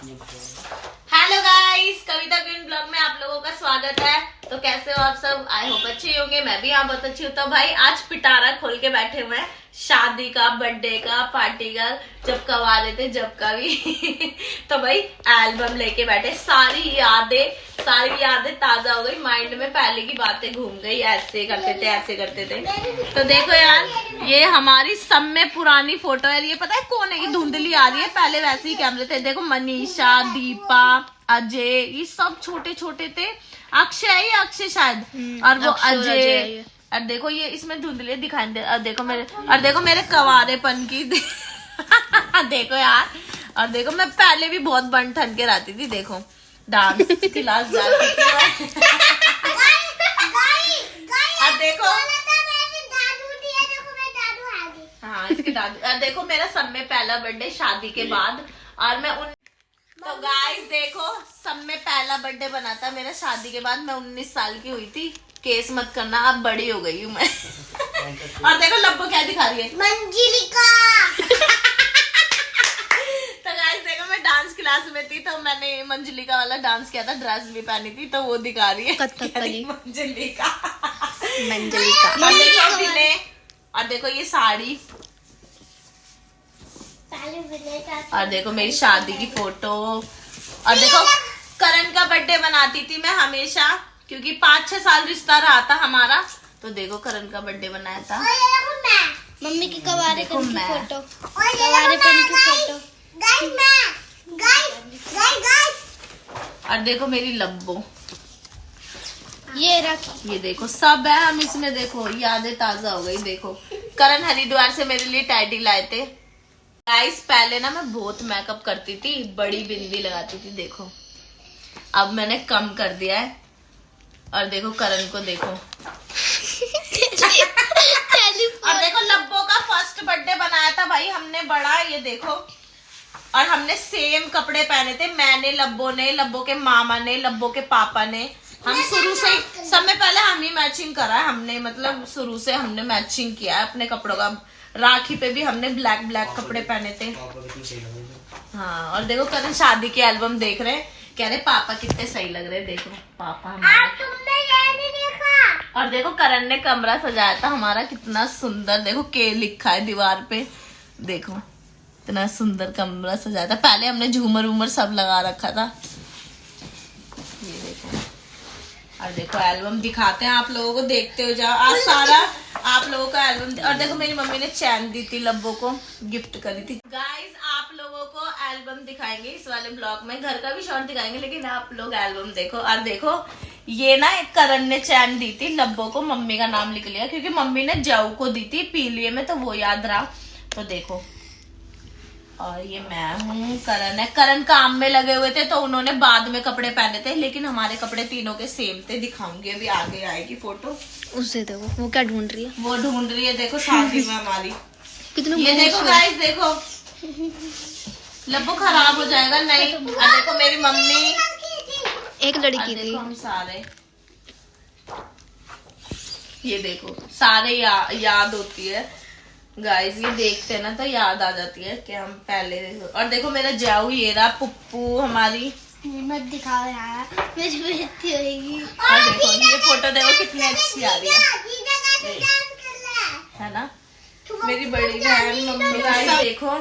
Hello guys, कविता queen blog में आप लोगों का स्वागत है। तो कैसे हो आप सब? आई होप अच्छे होंगे। मैं भी यहाँ बहुत अच्छी हूँ। तो भाई आज पिटारा खोल के बैठे हुए हैं, शादी का, बर्थडे का, पार्टी का, जब कब आ रहे थे जब का भी तो भाई एल्बम लेके बैठे। सारी यादें ताजा हो गई माइंड में। पहले की बातें घूम गई, ऐसे करते थे ऐसे करते थे। तो देखो यार, ये हमारी सब में पुरानी फोटो है। ये पता है कौन है? ये धुंधली आ रही है, पहले वैसे ही कैमरे थे। देखो मनीषा, दीपा, अजय, ये सब छोटे छोटे थे। अक्षय शायद, और वो अजय। और देखो ये इसमें धुंधले दिखाई दे। और देखो मेरे कवारेपन की देखो यार। और देखो मैं पहले भी बहुत बन ठन के रहती थी। देखो डांस क्लास जाती थी और देखो हाँ इसके दादू। और देखो मेरा सब में पहला बर्थडे शादी के बाद। और मैं तो गाइस देखो, सब में पहला बर्थडे बना था मेरा शादी के बाद। मैं 19 साल की हुई थी। केस मत करना, अब बड़ी हो गई हूँ मैं और देखो लब्बो क्या दिखा रही है, मंजिलिका तो गाइस देखो, मैं डांस क्लास में थी तो मैंने मंजिलिका वाला डांस किया था। ड्रेस भी पहनी थी, तो वो दिखा रही है कथकली मंजिलिका। और देखो विनय, और देखो ये साड़ी, और देखो मेरी शादी की फोटो। और देखो करण का बर्थडे बनाती थी मैं हमेशा, क्योंकि 5-6 साल रिश्ता रहा था हमारा। तो देखो करण का बर्थडे बनाया था। मम्मी की कवारेपन की फोटो, कवारेपन की फोटो। और देखो मेरी लब्बो, ये रखी, ये देखो सब है हम इसमें। देखो यादें ताजा हो गई। देखो करण हरिद्वार से मेरे लिए टाइडी लाए थे। गाइस पहले ना मैं बहुत मेकअप करती थी, बड़ी बिंदी लगाती थी। देखो अब मैंने कम कर दिया है। और देखो करण को देखो और देखो लब्बो का फर्स्ट बर्थडे बनाया था भाई हमने बड़ा। ये देखो, और हमने सेम कपड़े पहने थे। मैंने, लब्बो ने, लब्बो के मामा ने, लब्बो के पापा ने। हम शुरू से ही, सब में पहले हम ही मैचिंग करा है हमने। मतलब शुरू से हमने मैचिंग किया है अपने कपड़ों का। राखी पे भी हमने ब्लैक कपड़े पहने थे। हाँ, और देखो करण शादी की एल्बम देख रहे हैं, कह रहे पापा कितने सही लग रहे हैं। देखो पापा हमारे। तुमने ये नहीं देखा? और देखो करण ने कमरा सजाया था हमारा, कितना सुंदर। देखो के लिखा है दीवार पे। देखो इतना सुंदर कमरा सजाया था। पहले हमने झूमर वूमर सब लगा रखा था। ये देखो, और देखो एल्बम दिखाते हैं आप लोगों को, देखते हो जाओ। आज सारा आप लोगों का एल्बम। और देखो मेरी मम्मी ने चैन दी थी लब्बो को, गिफ्ट करी थी। गाइस आप लोगों को एल्बम दिखाएंगे इस वाले ब्लॉग में, घर का भी शॉर्ट दिखाएंगे, लेकिन आप लोग एल्बम देखो। और देखो ये ना एक करण ने चैन दी थी लब्बो को, मम्मी का नाम लिख लिया क्योंकि मम्मी ने जऊ को दी थी पीलिए में, तो वो याद रहा। तो देखो, और ये मैं हूँ, करण है। करण काम में लगे हुए थे तो उन्होंने बाद में कपड़े पहने थे, लेकिन हमारे कपड़े तीनों के सेम थे। दिखाऊंगी अभी आगे आएगी फोटो। उसे देखो वो क्या ढूंढ रही है। वो ढूंढ रही है देखो शादी में हमारी। कितना ये देखो गाइस, देखो लब्बो खराब हो जाएगा नहीं। और देखो मेरी मम्मी, एक लड़की थी। हम सारे, ये देखो सारे याद होती है गाइस। ये देखते हैं ना तो याद आ जाती है कि हम पहले। और देखो मेरा जाऊ, ये रहा पुप्पू हमारी। मत दिखाओ यार, मेरी बेइज्जती होगी। और देखो ये फोटो देखो कितनी अच्छी आ रही है ना, मेरी बड़ी बहन मम्मी। गाइस देखो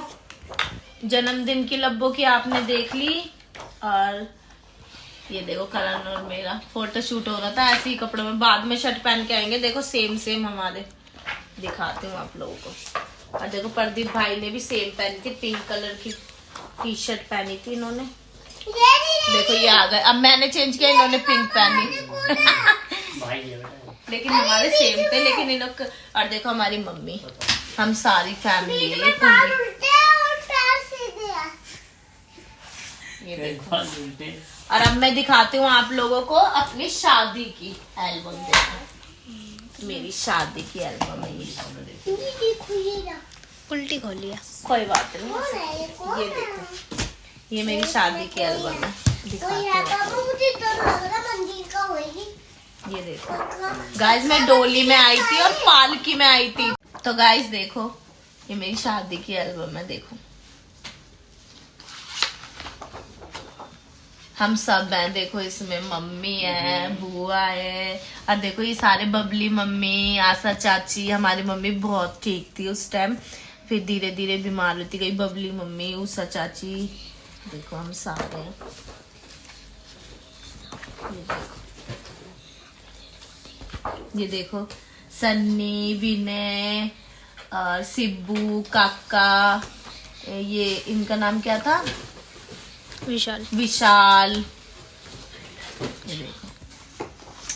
जन्मदिन की लब्बो की आपने देख ली। और ये देखो करण और मेरा फोटो शूट हो रहा था ऐसे ही कपड़ों में। बाद में शर्ट पहन के आएंगे। देखो सेम हमारे, दिखाती हूँ आप लोगों को। और देखो प्रदीप भाई ने भी सेम पहनी थी, पिंक कलर की टी शर्ट पहनी थी इन्होंने। देखो ये आ गए, अब मैंने चेंज किया, इन्होंने पिंक पहनी लेकिन हमारे सेम थे। लेकिन इन लोग। और देखो हमारी मम्मी, हम सारी फैमिली है ये देखो। और अब मैं दिखाती हूँ आप लोगों को अपनी शादी की एल्बम। देखो मेरी शादी की एल्बम है ये। उल्टी खोलिए, कोई बात नहीं। ये देखो, ये मेरी शादी की एल्बम है, दिखाती हूँ। ये देखो गाइस, मैं डोली में आई थी और पालकी में आई थी। तो गाइस देखो, ये मेरी शादी की एल्बम है। देखो हम सब हैं। देखो इसमें मम्मी है, बुआ है, और देखो ये सारे बबली मम्मी, आशा चाची। हमारी मम्मी बहुत ठीक थी उस टाइम, फिर धीरे धीरे बीमार होती गई। बबली मम्मी, उषा चाची, देखो हम सारे हैं। ये देखो सन्नी, विनय और सिब्बू, काका, ये इनका नाम क्या था, विशाल। ये देखो,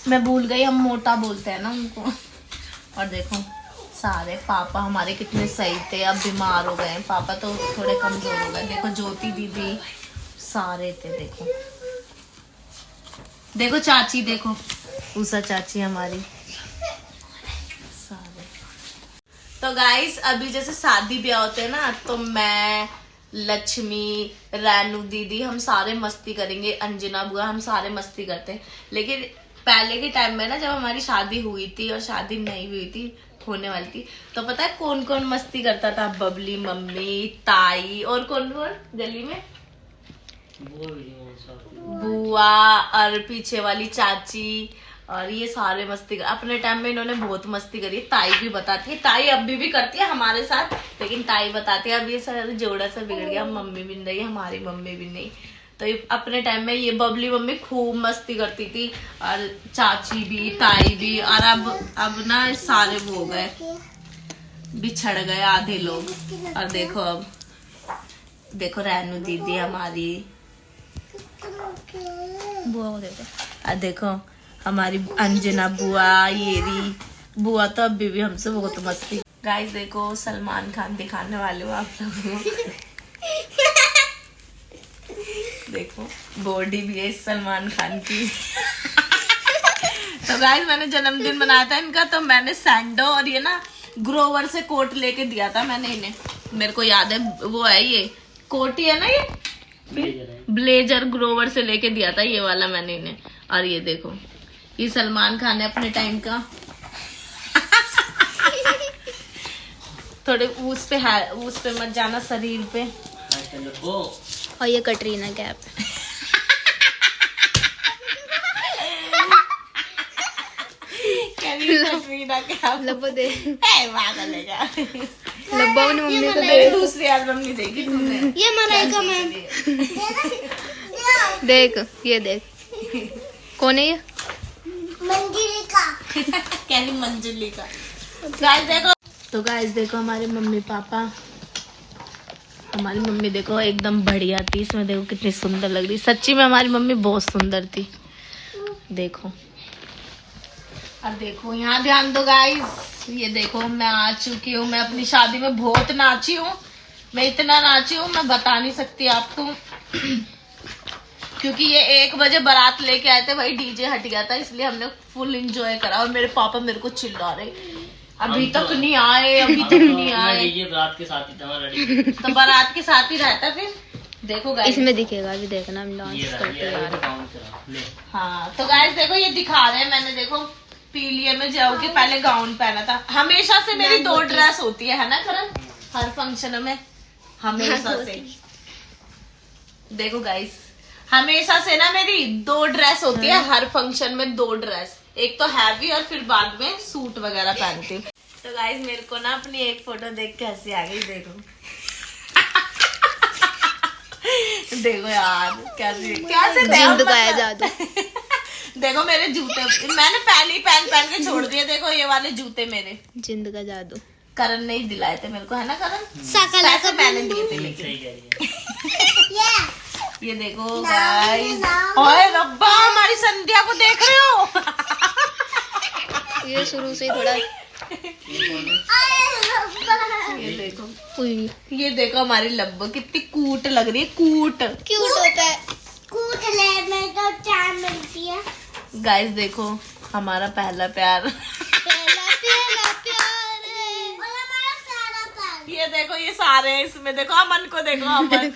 मैं भूल गई, हम मोटा बोलते हैं ना उनको। और देखो सारे पापा हमारे कितने सही थे, अब बीमार हो गए। पापा तो थोड़े कमजोर हो गए। देखो ज्योति दीदी, सारे थे। देखो देखो चाची, देखो उषा चाची हमारी, सारे। तो गाइस अभी जैसे शादी ब्याह होते हैं ना, तो मैं, लक्ष्मी, रानू दीदी, हम सारे मस्ती करेंगे, अंजना बुआ, हम सारे मस्ती करते हैं। लेकिन पहले के टाइम में ना, जब हमारी शादी हुई थी और शादी नहीं हुई थी, होने वाली थी, तो पता है कौन कौन मस्ती करता था? बबली मम्मी, ताई, और कौन कौन गली में, बुआ और पीछे वाली चाची, और ये सारे मस्ती कर। अपने टाइम में इन्होंने बहुत मस्ती करी। ताई भी बताती है, ताई अभी भी करती है हमारे साथ, लेकिन ताई बताती है अब ये सारा जोड़ा सा बिगड़ गया, मम्मी भी नहीं, हमारी मम्मी भी नहीं। तो ये अपने टाइम में ये बबली मम्मी खूब मस्ती करती थी, और चाची भी, ताई भी। और अब ना सारे वो हो गए, बिछड़ गए आधे लोग। और देखो अब देखो रानू दीदी हमारी, बुआ को देखो। और देखो हमारी अंजना बुआ, येरी बुआ तो अभी भी हमसे बहुत मस्ती। गाइस देखो सलमान खान दिखाने वाले हो आप लोगों को। देखो बॉडी भी है सलमान खान की। तो गाइस मैंने जन्मदिन मनाया था इनका, तो मैंने सैंडो और ये ना ग्रोवर से कोट लेके दिया था मैंने इन्हें। मेरे को याद है, वो है ये कोट ही है ना, ये ब्लेजर ग्रोवर से लेके दिया था ये वाला मैंने इन्हें। और ये देखो ये सलमान खान है अपने टाइम का। थोड़े उस पे मत जाना, शरीर पे। और ये कटरीना कैफ। कटरीना कैफ लब्बो दे, पागल है क्या? लब्बो ने मम्मी को मेरी दूसरी एल्बम नहीं देखी तुमने? ये मलाइका मैम। देख ये देख, कौन है ये? मंजुलिका। कैसी मंजुलिका? गाइस देखो, तो गाइस देखो हमारे मम्मी पापा, हमारी मम्मी देखो एकदम बढ़िया थी इसमें। देखो कितनी सुंदर लग रही, सच्ची में हमारी मम्मी बहुत सुंदर थी। देखो अब देखो यहाँ ध्यान दो गाइस, ये देखो मैं आ चुकी हूँ। मैं अपनी शादी में बहुत नाची हूँ, मैं इतना नाची हूँ मैं बता नहीं सकती आपको। क्योंकि ये 1 बजे बारात लेके आए थे भाई, डीजे हट गया था, इसलिए हमने फुल एंजॉय करा। और मेरे पापा मेरे को चिल्ला रहे, अभी तक नहीं आए, अभी तक नहीं आए। डीजे बारात के साथ ही था, तो बारात के साथ ही रहता फिर। देखो गाइस इसमें दिखेगा, अभी देखना हम डांस करते हैं। हाँ तो गाइस देखो ये दिखा रहे हैं, मैंने देखो पीलिए में जाओगे पहले गाउन पहना था। हमेशा से मेरी 2 ड्रेस होती है ना करण, हर फंक्शन में हमेशा से। देखो गाइस हमेशा से ना मेरी 2 ड्रेस होती है हर फंक्शन में, 2 ड्रेस, एक तो हैवी और फिर बाद में सूट वगैरह पहनती हूँ। तो गाइस मेरे को ना अपनी एक फोटो देख के हंसी आ गई। देखो देखो यार कैसे जिंद गाया जादू। देखो मेरे जूते मैंने पहले ही पहन के छोड़ दिए। देखो ये वाले जूते मेरे जिंद का जादू करण ने ही दिलाए थे मेरे को, है ना करण? साकला पैसे मैंने दिए थे लेकिन। ये देखो गाइस, ओए रब्बा हमारी संध्या को देख रहे हो? ये शुरू से ही थोड़ा। ये देखो हमारी लब्बो कितनी कूट लग रही है, कूट क्यूट होता है। कूट ले में तो चाय मिलती है। गाइस देखो हमारा पहला प्यार। पहला प्यार है। और हमारा प्यारा प्यार। ये देखो ये सारे इसमें देखो, अमन को देखो, अमन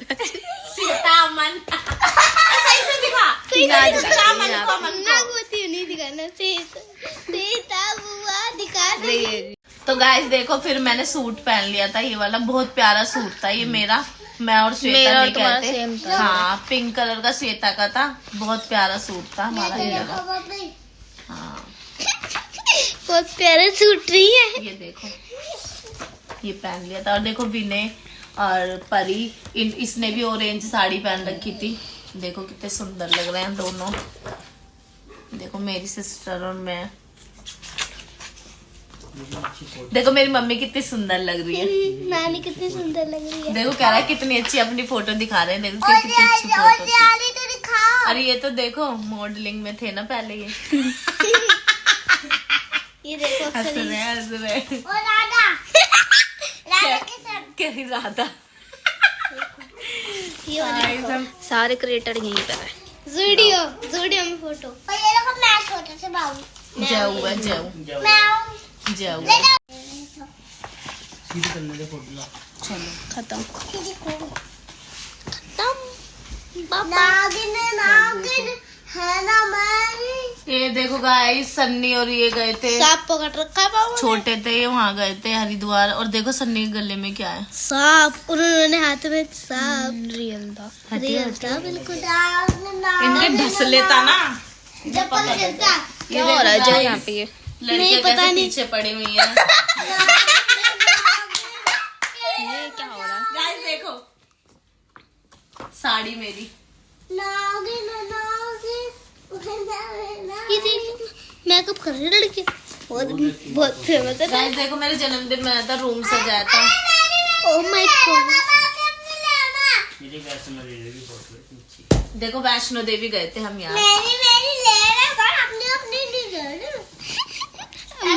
सीता अमन। सही से दिखा, दिखा अमन को, अमन को। नहीं दिखाना, सीता बुआ दिखा दे। तो गाइस देखो फिर मैंने सूट पहन लिया था, ये वाला बहुत प्यारा सूट था ये मेरा। मैं और श्वेता मेरा और लेके तुम्हारा आए थे। सेम था। हाँ, पिंक कलर का श्वेता का था, बहुत प्यारा सूट था हमारा ये वाला। हाँ, बहुत प्यारा सूट रही है। ये देखो, ये पहन लिया था। और देखो विनय और परी, इसने भी ऑरेंज साड़ी पहन रखी थी। देखो कितने सुंदर लग रहे हैं दोनों। देखो मेरी सिस्टर और मैं। देखो मेरी मम्मी कितनी सुंदर लग रही है। नानी कितनी सुंदर लग रही है। देखो कह रहा है कितनी अच्छी अपनी फोटो दिखा रहे हैं। देखो कितनी अच्छी फोटो थी। अरे ये तो देखो मॉडलिंग में थे ना पहले ये। ये देखो हंस रहे हैं, हंस रहे हैं। क्या राधा। ये वाली सारे क्रिएटर यहीं पर है। ज़ूडियो में फोटो। जाऊ है, जाऊ जाऊ। चलो खत्म। ये देखो गाइस, सन्नी और ये गए थे, सांप पकड़ रखा बाबू। छोटे थे, वहाँ गए थे हरिद्वार। और देखो सन्नी के गले में क्या है? सांप। उन्होंने हाथ में सांप। रियल था, रियल था बिल्कुल। इनके ढसले था ना। क्या हो रहा है जो यहाँ पे? लड़कियां पता कैसे नहीं। पीछे पड़ी हुई है। ये क्या हो रहा है? गाइस देखो, साड़ी मेरी। ये देखो मेकअप कर रही है लड़की। बहुत फेमस है। गाइस देखो, मेरे जन्मदिन में आया था, रूम सजाया था। Oh my God. मेरी वैष्णो देवी की फोटो है नीचे। देखो वैष्णो देवी गए थे हम यार।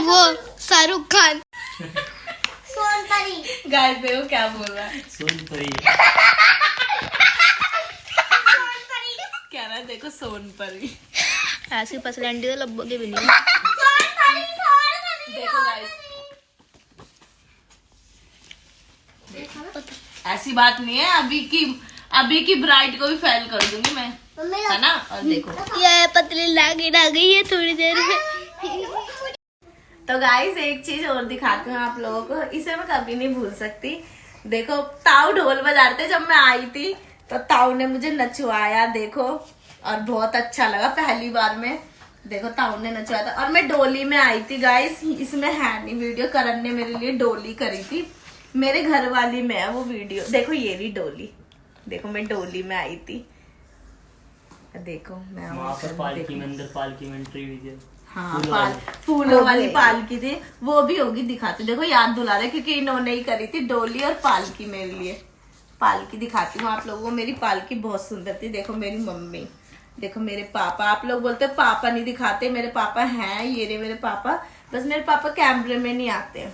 वो शाहरुख खान। गाइस देखो क्या बोल रहा है। सोनपरी। कह रहा है देखो सोनपरी। ऐसी पर्सनैलिटी तो लब्बो की भी नहीं। देखो गाइस, ऐसी बात नहीं है। अभी की ब्राइड को भी फेल कर दूंगी मैं, है ना। और देखो ये पतली लागिन आ गई है थोड़ी देर में। तो गाइस एक चीज और दिखाती हूँ आप लोगों को, इसे मैं कभी नहीं भूल सकती। देखो ताऊ ढोल बजा रहे थे जब मैं आई थी, तो ताऊ ने मुझे नचवाया देखो, और बहुत अच्छा लगा पहली बार में। देखो ताऊ ने नचवाया था, और मैं डोली में आई थी गाइस। इसमें है नहीं वीडियो, करण ने मेरे लिए डोली करी थी, मेरे घर वाली में है वो वीडियो। देखो ये भी डोली, देखो मैं डोली में आई थी। देखो मैं वहाँ पर पालकी में, अंदर पालकी में एंट्री हुई थी। हाँ, फूलों वाली पालकी थी, वो भी होगी दिखाती। देखो याद दिला रहे, क्योंकि इन्होंने ही करी थी डोली और पालकी मेरे लिए। पालकी दिखाती हूँ आप लोगों को। मेरी पालकी बहुत सुंदर थी। देखो मेरी मम्मी, देखो मेरे पापा। आप लोग बोलते हैं पापा नहीं दिखाते, मेरे पापा हैं, ये रे मेरे पापा। बस मेरे पापा कैमरे में नहीं आते हैं।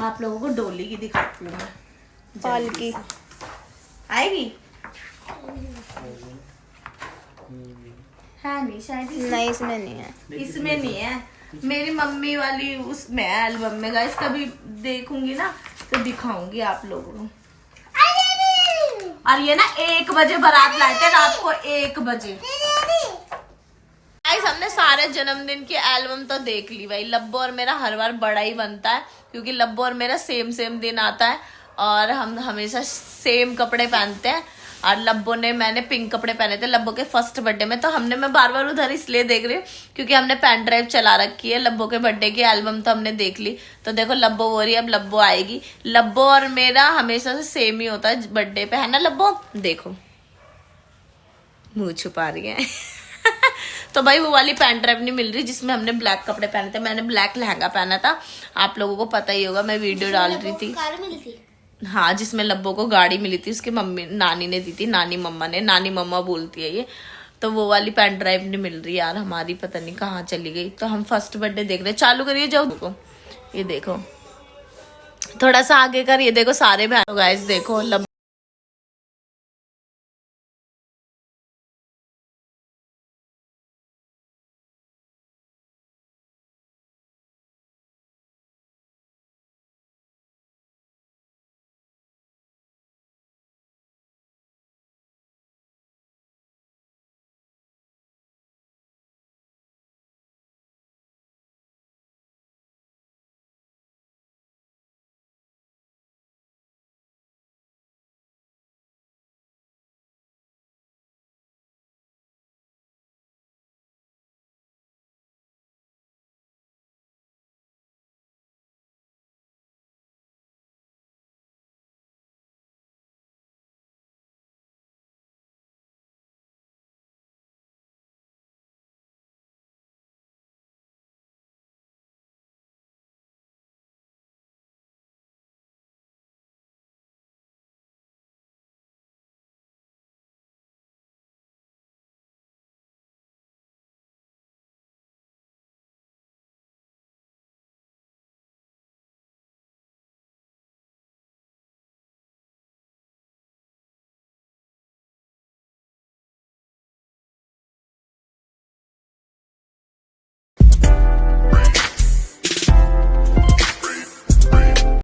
आप लोगों को डोली की दिखाती हूँ मैं। पालकी आएगी है नहीं शायद, नहीं, इसमें नहीं है। इसमें नहीं है। मेरी मम्मी वाली उसमें है एल्बम में गाइस। कभी देखूंगी ना तो दिखाऊंगी आप लोगों को। और ये ना 1 बजे बारात लाए थे, रात को 1 बजे। गाइस हमने सारे जन्मदिन की एल्बम तो देख ली भाई। लब्बो और मेरा हर बार बड़ा ही बनता है, क्योंकि लब्बो और मेरा सेम दिन आता है, और हम हमेशा सेम कपड़े पहनते हैं। और लब्बो ने, मैंने पिंक कपड़े पहने थे लब्बो के फर्स्ट बर्थडे में। तो हमने, मैं बार बार उधर इसलिए देख रही हूँ क्योंकि हमने पेन ड्राइव चला रखी है। लब्बो के बर्थडे की एल्बम तो हमने देख ली। तो देखो लब्बो हो रही है, अब लब्बो आएगी। लब्बो और मेरा हमेशा से सेम ही होता है बर्थडे पे, है ना लब्बो। देखो मुंह छुपा रही है। तो भाई वो वाली पेन ड्राइव नहीं मिल रही जिसमें हमने ब्लैक कपड़े पहने थे। मैंने ब्लैक लहंगा पहना था, आप लोगों को पता ही होगा, मैं वीडियो डाल रही थी। हाँ, जिसमें लब्बो को गाड़ी मिली थी, उसकी मम्मी नानी ने दी थी, नानी मम्मा ने। नानी मम्मा बोलती है ये। तो वो वाली पेन ड्राइव नहीं मिल रही यार हमारी, पता नहीं कहाँ चली गई। तो हम फर्स्ट बर्थडे देख रहे हैं। चालू करिए जाओ। देखो ये देखो, थोड़ा सा आगे कर। ये देखो सारे बहनों गाइस, देखो लब्बो